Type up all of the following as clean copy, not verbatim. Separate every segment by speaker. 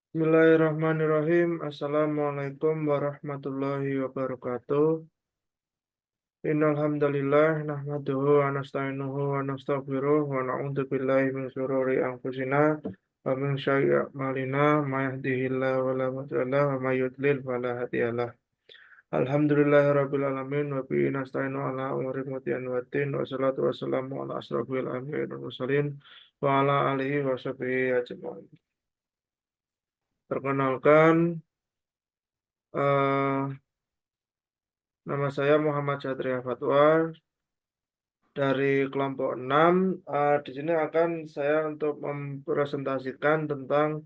Speaker 1: Bismillahirrahmanirrahim. Assalamualaikum warahmatullahi wabarakatuh. Innal hamdalillah nahmaduhu wa nasta'inuhu wa nastaghfiruh wa na'udzu billahi min shururi anfusina wa min sayyi'ati a'malina may yahdihillahu fala mudilla lahu wa may yudlil fala hadiyalah. Alhamdulillahirabbil alamin wa bihi nasta'inu ala umuri dunya waddin wa salatu wassalamu ala asrofil anbiya'i wal mursalin wa ala alihi wa sahbihi ajmain. Perkenalkan, eh nama saya Muhammad Satria Fatwa dari kelompok 6. Di sini akan saya untuk mempresentasikan tentang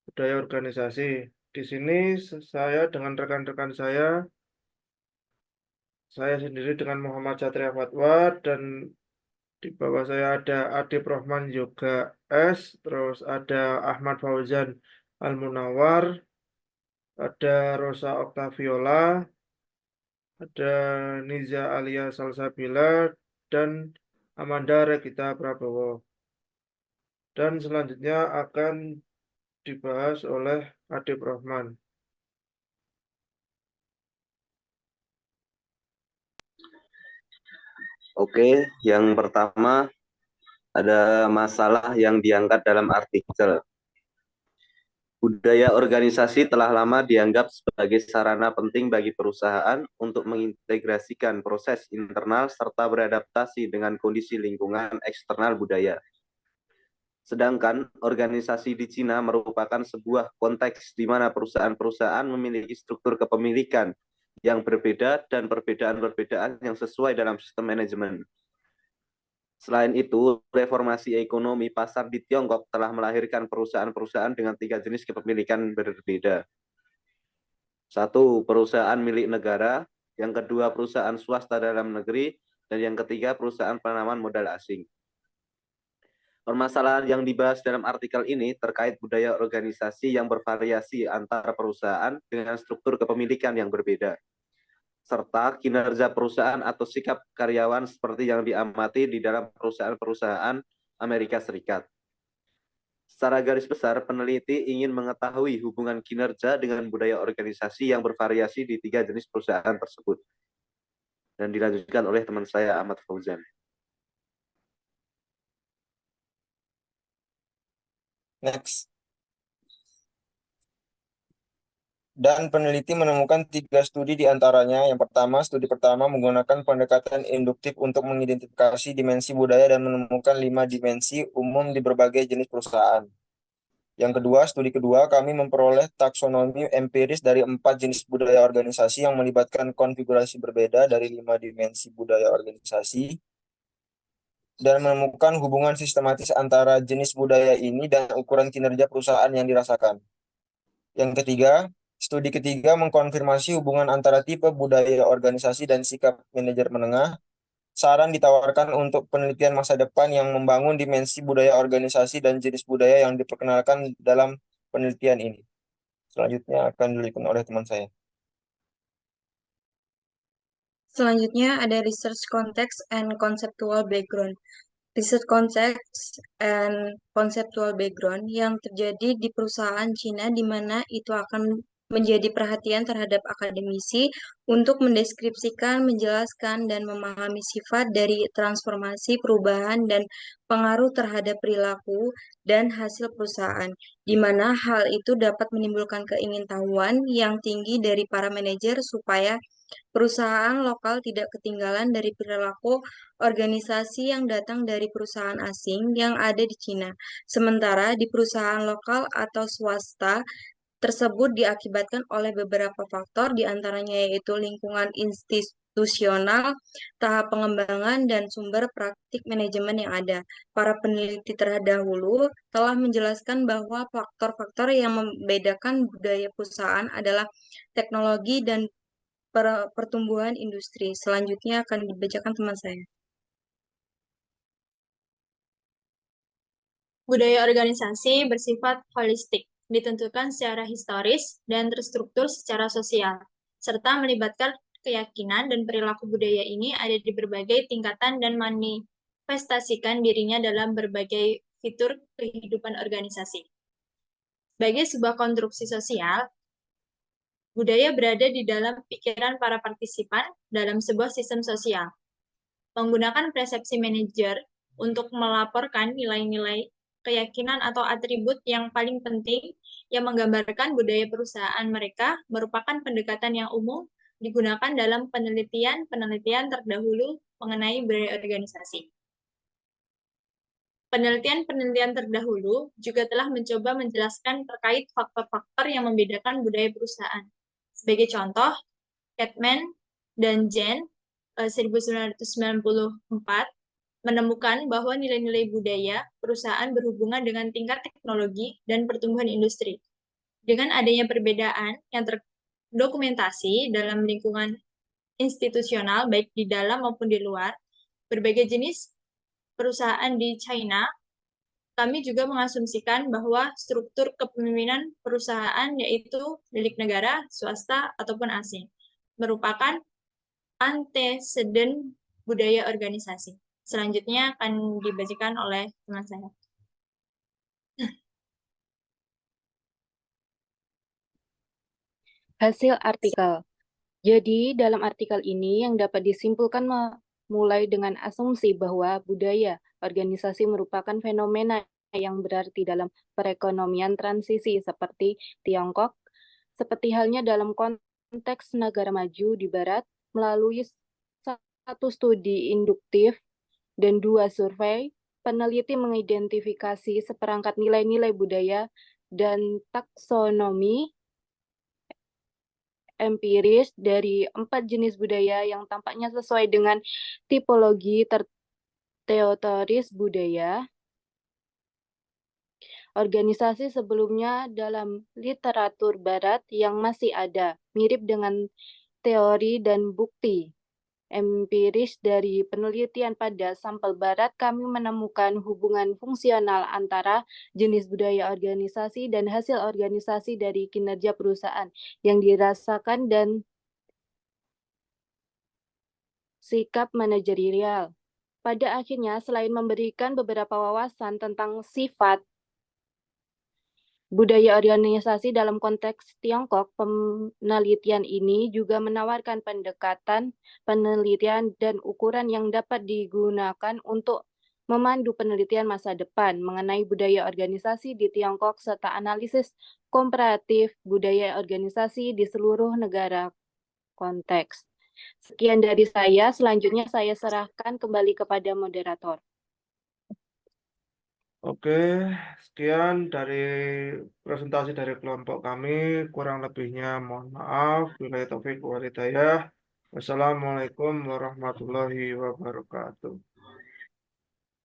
Speaker 1: budaya organisasi. Di sini saya dengan rekan-rekan saya sendiri dengan Muhammad Satria Fatwa dan di bawah saya ada Adip Rohman Yoga S, terus ada Ahmad Fauzan Al-Munawar, ada Rosa Oktaviola, ada Niza Alia Salsabila, dan Amanda Regita Prabowo. Dan selanjutnya akan dibahas oleh Adip Rohman.
Speaker 2: Oke, yang pertama ada masalah yang diangkat dalam artikel. Budaya organisasi telah lama dianggap sebagai sarana penting bagi perusahaan untuk mengintegrasikan proses internal serta beradaptasi dengan kondisi lingkungan eksternal budaya. Sedangkan organisasi di Cina merupakan sebuah konteks di mana perusahaan-perusahaan memiliki struktur kepemilikan yang berbeda dan perbedaan-perbedaan yang sesuai dalam sistem manajemen. Selain itu, reformasi ekonomi pasar di Tiongkok telah melahirkan perusahaan-perusahaan dengan 3 jenis kepemilikan berbeda. 1. Perusahaan milik negara, yang kedua perusahaan swasta dalam negeri, dan yang ketiga perusahaan penanaman modal asing. Permasalahan yang dibahas dalam artikel ini terkait budaya organisasi yang bervariasi antara perusahaan dengan struktur kepemilikan yang berbeda, serta kinerja perusahaan atau sikap karyawan seperti yang diamati di dalam perusahaan-perusahaan Amerika Serikat. Secara garis besar, peneliti ingin mengetahui hubungan kinerja dengan budaya organisasi yang bervariasi di 3 jenis perusahaan tersebut. Dan dilanjutkan oleh teman saya, Ahmad Fauzan.
Speaker 3: Next. Dan peneliti menemukan 3 studi di antaranya. Yang pertama, studi pertama menggunakan pendekatan induktif untuk mengidentifikasi dimensi budaya dan menemukan 5 dimensi umum di berbagai jenis perusahaan. Yang kedua, studi kedua, kami memperoleh taksonomi empiris dari 4 jenis budaya organisasi yang melibatkan konfigurasi berbeda dari 5 dimensi budaya organisasi dan menemukan hubungan sistematis antara jenis budaya ini dan ukuran kinerja perusahaan yang dirasakan. Yang ketiga, studi ketiga mengkonfirmasi hubungan antara tipe budaya organisasi dan sikap manajer menengah. Saran ditawarkan untuk penelitian masa depan yang membangun dimensi budaya organisasi dan jenis budaya yang diperkenalkan dalam penelitian ini. Selanjutnya akan dilanjutkan oleh teman saya.
Speaker 4: Selanjutnya ada research context and conceptual background. Research context and conceptual background yang terjadi di perusahaan Cina di mana itu akan menjadi perhatian terhadap akademisi untuk mendeskripsikan, menjelaskan, dan memahami sifat dari transformasi, perubahan, dan pengaruh terhadap perilaku dan hasil perusahaan, di mana hal itu dapat menimbulkan keingintahuan yang tinggi dari para manajer supaya perusahaan lokal tidak ketinggalan dari perilaku organisasi yang datang dari perusahaan asing yang ada di Cina. Sementara di perusahaan lokal atau swasta tersebut diakibatkan oleh beberapa faktor, diantaranya yaitu lingkungan institusional, tahap pengembangan, dan sumber praktik manajemen yang ada. Para peneliti terdahulu telah menjelaskan bahwa faktor-faktor yang membedakan budaya perusahaan adalah teknologi dan pertumbuhan industri. Selanjutnya akan dibacakan teman saya.
Speaker 5: Budaya organisasi bersifat holistik, ditentukan secara historis dan terstruktur secara sosial, serta melibatkan keyakinan dan perilaku budaya ini ada di berbagai tingkatan dan manifestasikan dirinya dalam berbagai fitur kehidupan organisasi. Sebagai sebuah konstruksi sosial, budaya berada di dalam pikiran para partisipan dalam sebuah sistem sosial. Menggunakan persepsi manajer untuk melaporkan nilai-nilai, keyakinan atau atribut yang paling penting yang menggambarkan budaya perusahaan mereka merupakan pendekatan yang umum digunakan dalam penelitian terdahulu mengenai budaya organisasi. Penelitian-penelitian terdahulu juga telah mencoba menjelaskan terkait faktor-faktor yang membedakan budaya perusahaan. Sebagai contoh, Catman dan Jen 1994 menemukan bahwa nilai-nilai budaya perusahaan berhubungan dengan tingkat teknologi dan pertumbuhan industri. Dengan adanya perbedaan yang terdokumentasi dalam lingkungan institusional, baik di dalam maupun di luar, berbagai jenis perusahaan di China, kami juga mengasumsikan bahwa struktur kepemimpinan perusahaan, yaitu milik negara, swasta, ataupun asing, merupakan anteseden budaya organisasi. Selanjutnya akan dibacakan oleh teman saya.
Speaker 6: Hasil artikel. Jadi, dalam artikel ini yang dapat disimpulkan mulai dengan asumsi bahwa budaya organisasi merupakan fenomena yang berarti dalam perekonomian transisi seperti Tiongkok, seperti halnya dalam konteks negara maju di Barat, melalui satu studi induktif dan 2 survei, peneliti mengidentifikasi seperangkat nilai-nilai budaya dan taksonomi empiris dari 4 jenis budaya yang tampaknya sesuai dengan tipologi teoris budaya. Organisasi sebelumnya dalam literatur barat yang masih ada, mirip dengan teori dan bukti empiris dari penelitian pada sampel barat, kami menemukan hubungan fungsional antara jenis budaya organisasi dan hasil organisasi dari kinerja perusahaan yang dirasakan dan sikap manajerial. Pada akhirnya, selain memberikan beberapa wawasan tentang sifat budaya organisasi dalam konteks Tiongkok, penelitian ini juga menawarkan pendekatan penelitian dan ukuran yang dapat digunakan untuk memandu penelitian masa depan mengenai budaya organisasi di Tiongkok serta analisis komparatif budaya organisasi di seluruh negara konteks. Sekian dari saya, selanjutnya saya serahkan kembali kepada moderator.
Speaker 1: Oke, sekian dari presentasi dari kelompok kami. Kurang lebihnya mohon maaf. Wabillahi taufiq wal hidayah. Wassalamualaikum warahmatullahi wabarakatuh.